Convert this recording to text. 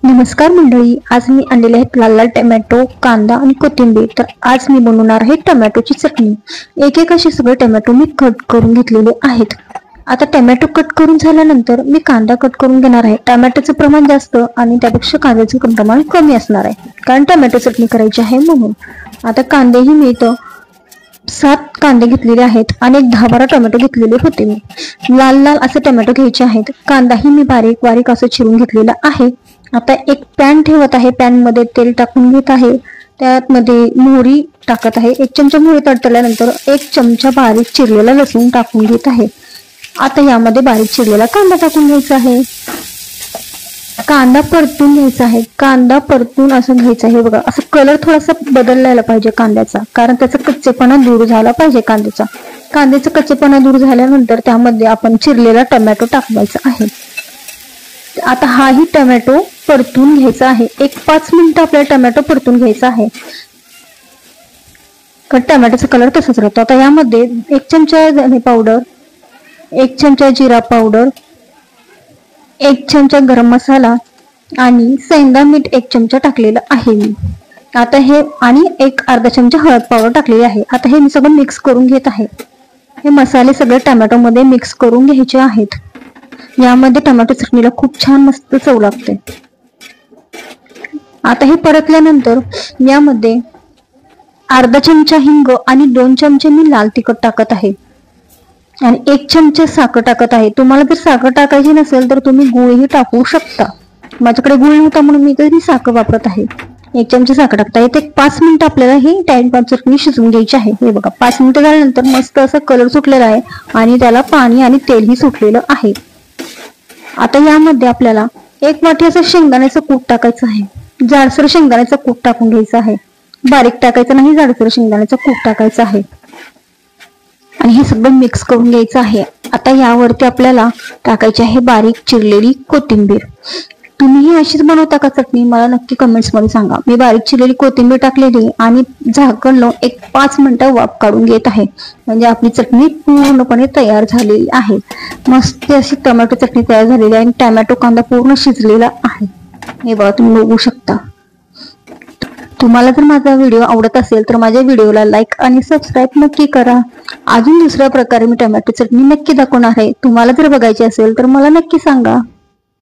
नमस्कार मंडळी, आज मी आणलेले आहेत लाल लाल टोमॅटो, कांदा आणि कोथिंबीर। तर आज मी बनवणार आहे टोमॅटोची चटणी। एक एक असे सगळे टोमॅटो मी कट करून घेतलेले आहेत। आता टोमॅटो कट करून झाल्यानंतर मी कांदा कट करून घेणार आहे। टोमॅटोचं प्रमाण जास्त आणि त्यापेक्षा कांद्याचं प्रमाण कमी असणार आहे, कारण टोमॅटो चटणी करायची आहे म्हणून। आता कांदेही मी इथं 7 कांदे घेतलेले आहेत आणि 10-12 टोमॅटो घेतलेले होते। मी लाल लाल असे टोमॅटो घ्यायचे आहेत। कांदाही मी बारीक बारीक असं चिरून घेतलेला आहे। आता एक पॅन ठेवत आहे, पॅन मध्ये तेल टाकून घेत आहे। त्यामध्ये मोहरी टाकत आहे। 1 चमचा मोहरी तडतडल्यानंतर 1 चमचा बारीक चिरलेला लसूण टाकून घेत आहे। आता यामध्ये बारीक चिरलेला कांदा टाकून घ्यायचा आहे। कांदा परतून घ्यायचा आहे। कांदा परतून असं घ्यायचा आहे बघा, असं कलर थोडासा बदलला पाहिजे कांद्याचा, कारण त्याचा कच्चेपणा दूर झाला पाहिजे। कांद्याचा कच्चेपणा दूर झाल्यानंतर त्यामध्ये आपण चिरलेला टोमॅटो टाकायचा आहे। आता हाही टोमॅटो परतून घ्यायचा आहे। 1-5 मिनिटं आपल्याला टोमॅटो परतून घ्यायचा आहे, कारण टोमॅटोचा कलर तसाच राहतो। आता यामध्ये 1 चमचा धने पावडर, 1 चमचा जिरा पावडर, 1 चमचा गरम मसाला आणि सेंधा मीठ 1 चमचा टाकलेला आहे मी। आता हे आणि अर्धा चमचा हळद पावडर टाकलेली आहे। आता हे मी सगळं मिक्स करून घेत आहे। हे मसाले सगळे टोमॅटो मध्ये मिक्स करून घ्यायचे आहेत। यामध्ये टोमॅटो चटणीला खूप छान मस्त चव लागते। आता हे परतल्यानंतर यामध्ये अर्धा चमचा हिंग आणि 2 चमचे मी लाल तिखट टाकत आहे आणि 1 चमचा साखर टाकत आहे। तुम्हाला जर साखर टाकायची नसेल तर तुम्ही गूळही टाकू शकता। माझ्याकडे गूळ नव्हता म्हणून मी तरी साखर वापरत आहे। 1 चमचा साखर टाकता येते। 5 मिनिटं आपल्याला ही टोमॅटो चटणी शिजवून घ्यायची आहे। हे बघा, 5 मिनिटं झाल्यानंतर मस्त असा कलर सुटलेला आहे आणि त्याला पाणी आणि तेलही सुटलेलं आहे। आता यामध्ये आपल्याला 1 वाटी असं शेंगदाण्याचं कूट टाकायचं आहे। जाडसर शेंगदाण्याचं कूट टाकून घ्यायचं आहे, बारीक टाकायचं नाही, जाडसर शेंगदाण्याचं कूट टाकायचं आहे आणि हे सगळं मिक्स करून घ्यायचं आहे। आता यावरती आपल्याला टाकायची आहे बारीक चिरलेली कोथिंबीर। तुम्हीही अशीच बनवता का चटणी? मला नक्की कमेंट्स मध्ये सांगा। मी बारीक चिरलेली कोथिंबीर टाकलेली आणि झाकण लावून 5 मिनिटं वाफ काढून घेत आहे, म्हणजे आपली चटणी पूर्णपणे तयार झालेली आहे। मस्त अशी टोमॅटो चटणी तयार झालेली आहे आणि टोमॅटो कांदा पूर्ण शिजलेला आहे। हे बघा, तुम्ही बघू शकता। तुम्हाला जर माझा व्हिडिओ आवडत असेल तर माझ्या व्हिडिओला लाईक आणि सबस्क्राईब नक्की करा। अजून दुसऱ्या प्रकारे मी टोमॅटो चटणी नक्की दाखवणार आहे। तुम्हाला जर बघायची असेल तर मला नक्की सांगा।